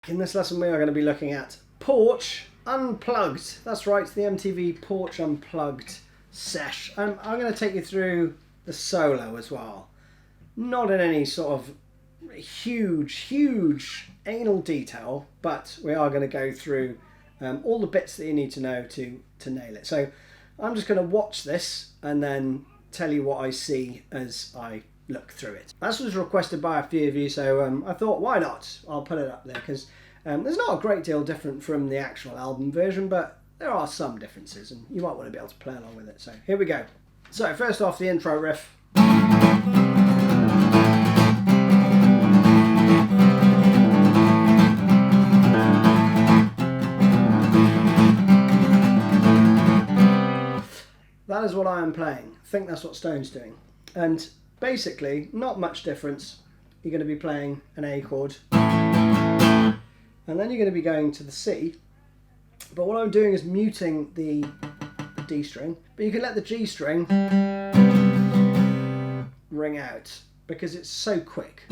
In this lesson we are going to be looking at Porch Unplugged. That's right, it's the MTV Porch Unplugged sesh. I'm going to take you through the solo as well. Not in any sort of huge anal detail, but we are going to go through all the bits that you need to know to nail it. So I'm just going to watch this and then tell you what I see as I look through it. This was requested by a few of you, so I thought, why not? I'll put it up there because there's not a great deal different from the actual album version, but there are some differences and you might want to be able to play along with it. So here we go. So first off, the intro riff. That is what I am playing. I think that's what Stone's doing. And basically, not much difference. You're going to be playing an A chord, and then you're going to be going to the C. But what I'm doing is muting the D string, but you can let the G string ring out because it's so quick.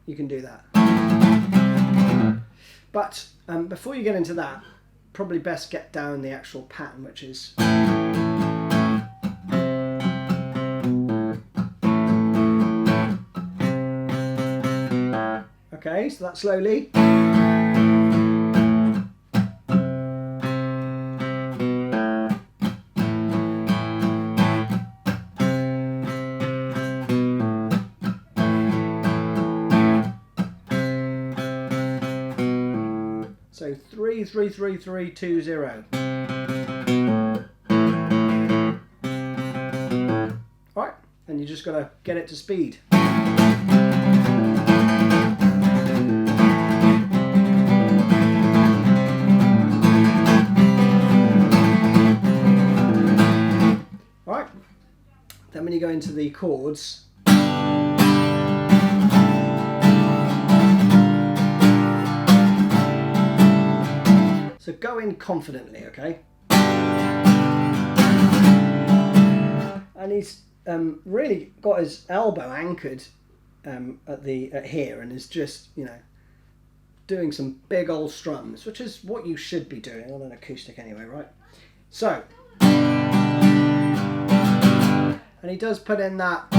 You can do that. But before you get into that, probably best get down the actual pattern, which is okay, so that slowly. So 3 3 3 3 2 0. Alright, and you just gotta get it to speed. Alright, then when you go into the chords, so go in confidently, okay? And he's really got his elbow anchored at here, and is just, you know, doing some big old strums, which is what you should be doing on an acoustic anyway, right? So, and he does put in that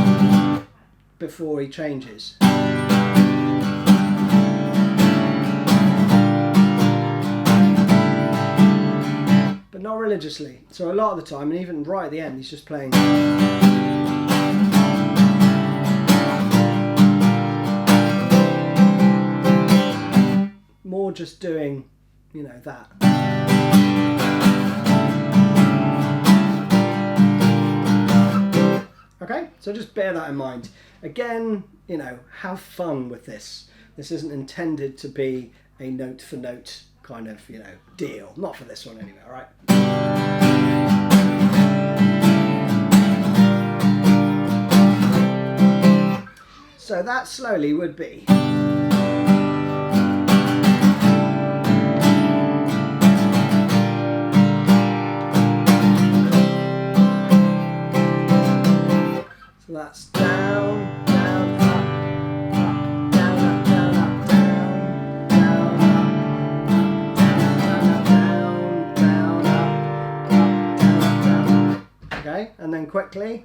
before he changes. But not religiously. So a lot of the time, and even right at the end, he's just playing. More just doing, you know, that. Okay, so just bear that in mind. Again, you know, have fun with this. This isn't intended to be a note for note kind of, you know, deal. Not for this one anyway, alright? So that slowly would be. So that's down, down, up, up, down, up, down, up, down, down, up, down, down, up, down, up. Okay, and then quickly.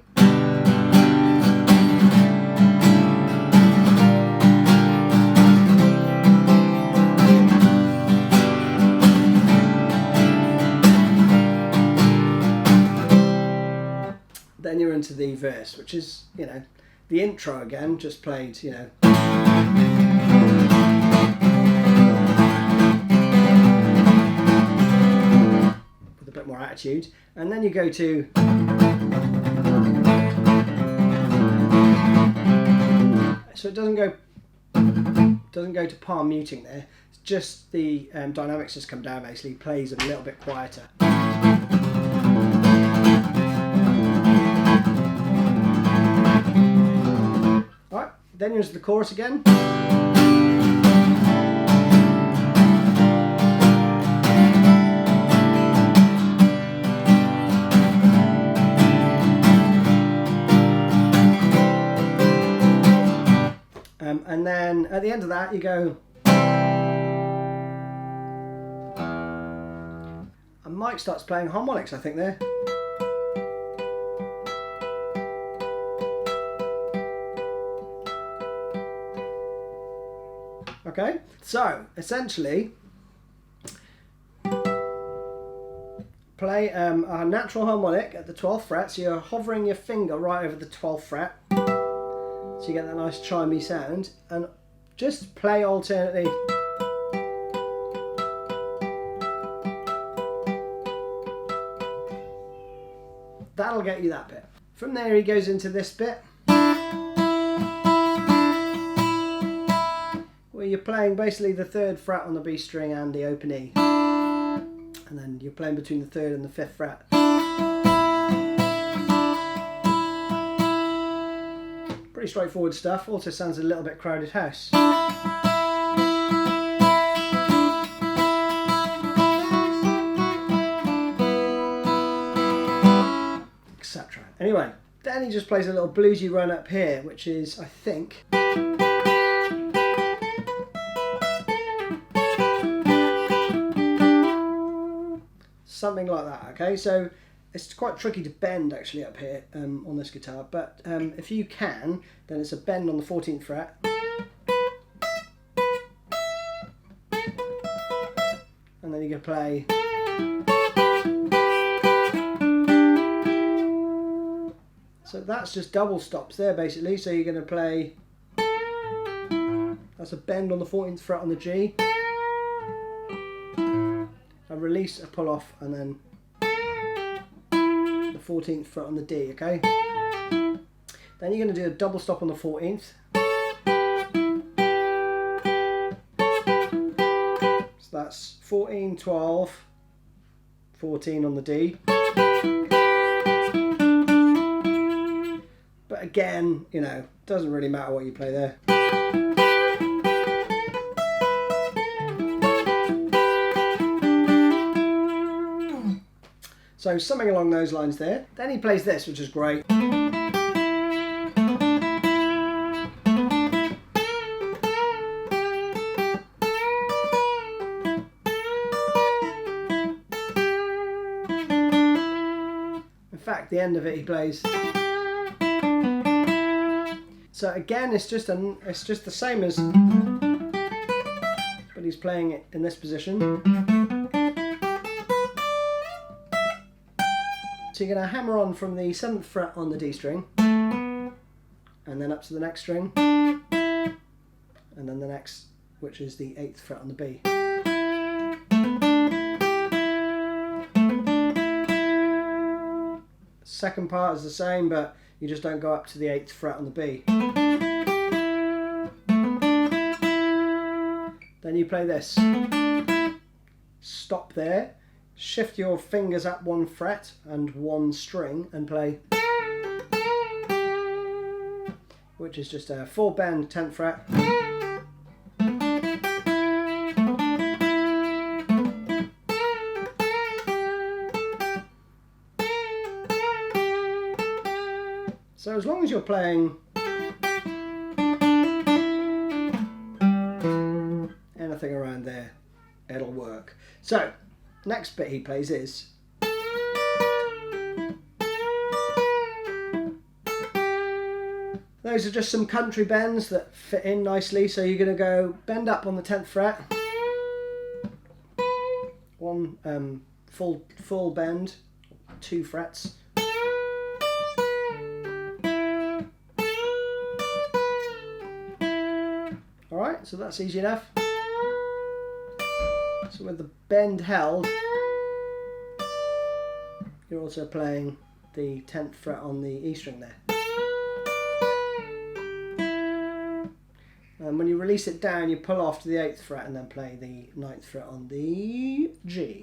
Then you're into the verse, which is, you know, the intro again, just played, you know. With a bit more attitude. And then you go to. So it doesn't go to palm muting there. It's just the dynamics just come down basically, plays a little bit quieter. Then here's the chorus again. And then at the end of that you go, and Mike starts playing harmonics, I think, there. Okay, so essentially play a natural harmonic at the 12th fret, so you're hovering your finger right over the 12th fret, so you get that nice chimey sound, and just play alternately. That'll get you that bit. From there he goes into this bit, where you're playing basically the 3rd fret on the B string and the open E. And then you're playing between the 3rd and the 5th fret. Pretty straightforward stuff. Also sounds a little bit crowded house. Etc. Anyway, then he just plays a little bluesy run up here, which is, I think, something like that. Okay, so it's quite tricky to bend actually up here on this guitar, but if you can, then it's a bend on the 14th fret, and then you can play so that's just double stops there basically. So you're going to play, that's a bend on the 14th fret on the G, a release, a pull off, and then the 14th fret on the D, okay? Then you're going to do a double stop on the 14th. So that's 14, 12, 14 on the D. But again, you know, doesn't really matter what you play there. So something along those lines there. Then he plays this, which is great. In fact, the end of it he plays. So again, it's just the same as, but he's playing it in this position. So you're going to hammer on from the 7th fret on the D string, and then up to the next string, and then the next, which is the 8th fret on the B. Second part is the same, but you just don't go up to the 8th fret on the B. Then you play this. Stop there. Shift your fingers up 1 fret and 1 string and play, which is just a 4 bend 10th fret. So as long as you're playing anything around there, it'll work. So next bit he plays is those are just some country bends that fit in nicely. So you're going to go bend up on the 10th fret, 1 full bend, 2 frets, alright, so that's easy enough. So with the bend held, you're also playing the 10th fret on the E string there. And when you release it down, you pull off to the 8th fret and then play the 9th fret on the G.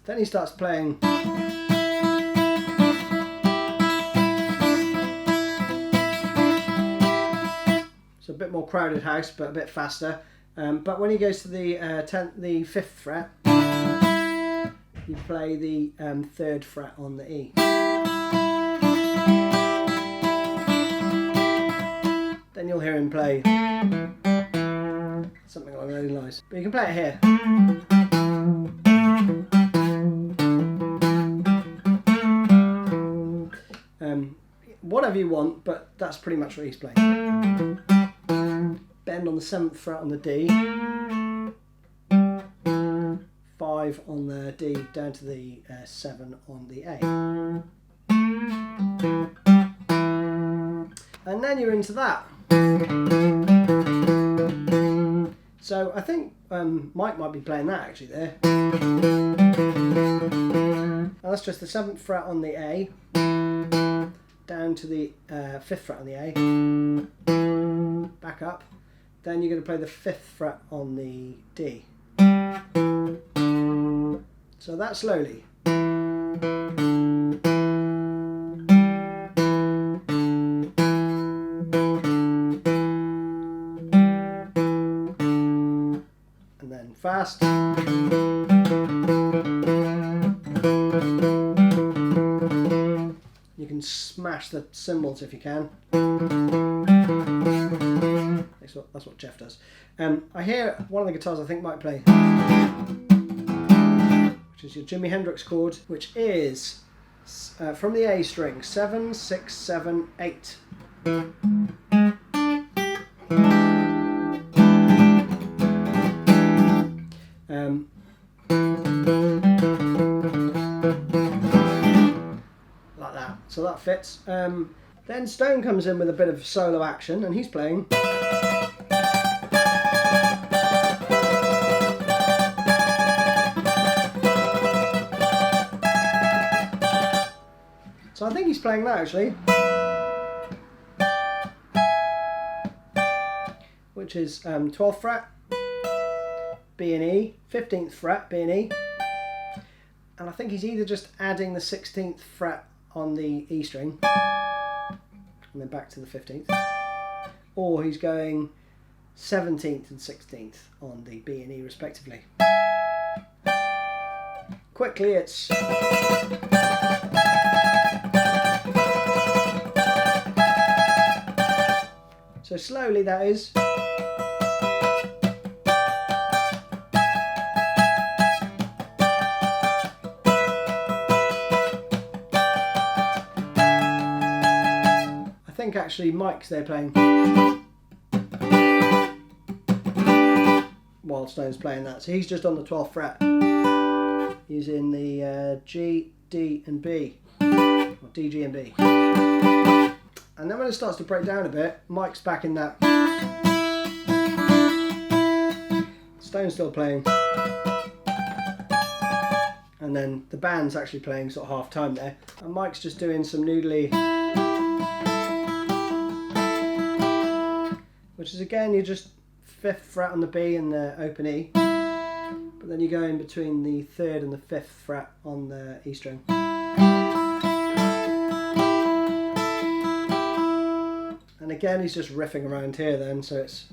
Then he starts playing a bit more crowded house, but a bit faster. But when he goes to the 5th fret, you play the 3rd fret on the E. Then you'll hear him play something along those lines. But you can play it here. Whatever you want, but that's pretty much what he's playing. Bend on the 7th fret on the D. 5 on the D down to the 7 on the A. And then you're into that. So I think Mike might be playing that actually there. And that's just the 7th fret on the A down to the 5th fret on the A, back up. Then you're going to play the 5th fret on the D. So that slowly. And then fast. You can smash the cymbals if you can. That's what Jeff does. I hear one of the guitars I think might play, which is your Jimi Hendrix chord, which is from the A string, 7, 6, 7, 8. Like that. So that fits. Then Stone comes in with a bit of solo action, and he's playing. So I think he's playing that actually, which is 12th fret, B and E, 15th fret, B and E, and I think he's either just adding the 16th fret on the E string and then back to the 15th, or he's going 17th and 16th on the B and E respectively. Quickly it's... So slowly that is. I think actually Mike's there playing while Stone's playing that. So he's just on the 12th fret. He's in the G, D and B, or D, G and B. And then when it starts to break down a bit, Mike's back in that. Stone's still playing. And then the band's actually playing sort of half time there. And Mike's just doing some noodly. Which is again, you're just 5th fret on the B and the open E. But then you go in between the 3rd and the 5th fret on the E string. And again, he's just riffing around here then, so it's...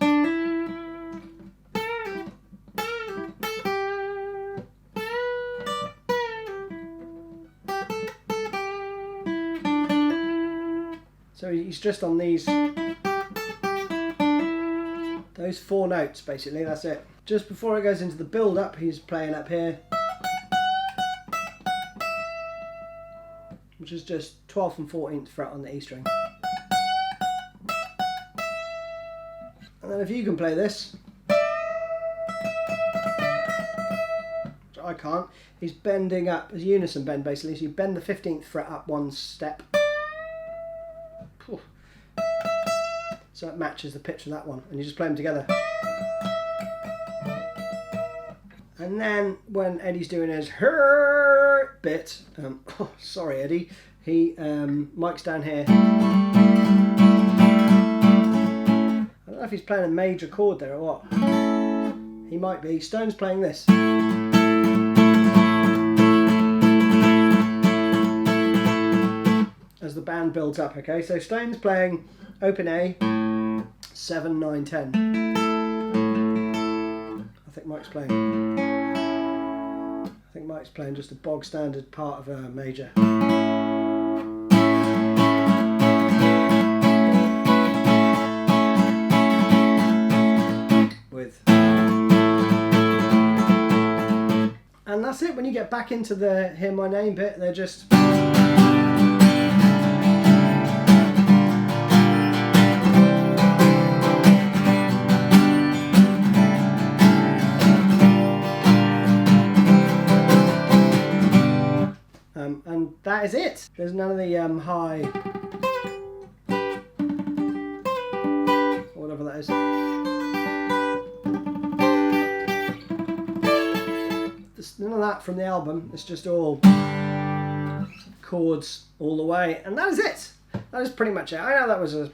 So he's just on those 4 notes basically, that's it. Just before it goes into the build-up, he's playing up here, which is just 12th and 14th fret on the E string. And then if you can play this, which I can't, he's bending up, as unison bend basically, so you bend the 15th fret up 1 step. So it matches the pitch of that one, and you just play them together. And then when Eddie's doing his hurt bit, oh, sorry Eddie, Mike's down here. I don't know if he's playing a major chord there or what. He might be. Stone's playing this. As the band builds up, okay? So Stone's playing open A, 7, 9, 10. I think Mike's playing. I think Mike's playing just a bog standard part of a major. And that's it. When you get back into the Hear My Name bit, they're just... and that is it. There's none of the high... whatever that is. There's none of that from the album. It's just all chords all the way, and that is it. That is pretty much it. I know that was a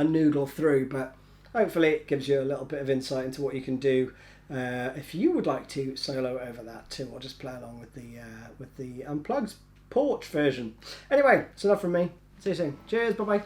noodle through, but hopefully it gives you a little bit of insight into what you can do if you would like to solo over that too, or just play along with the Unplugged Porch version. Anyway, it's enough from me. See you soon. Cheers. Bye bye.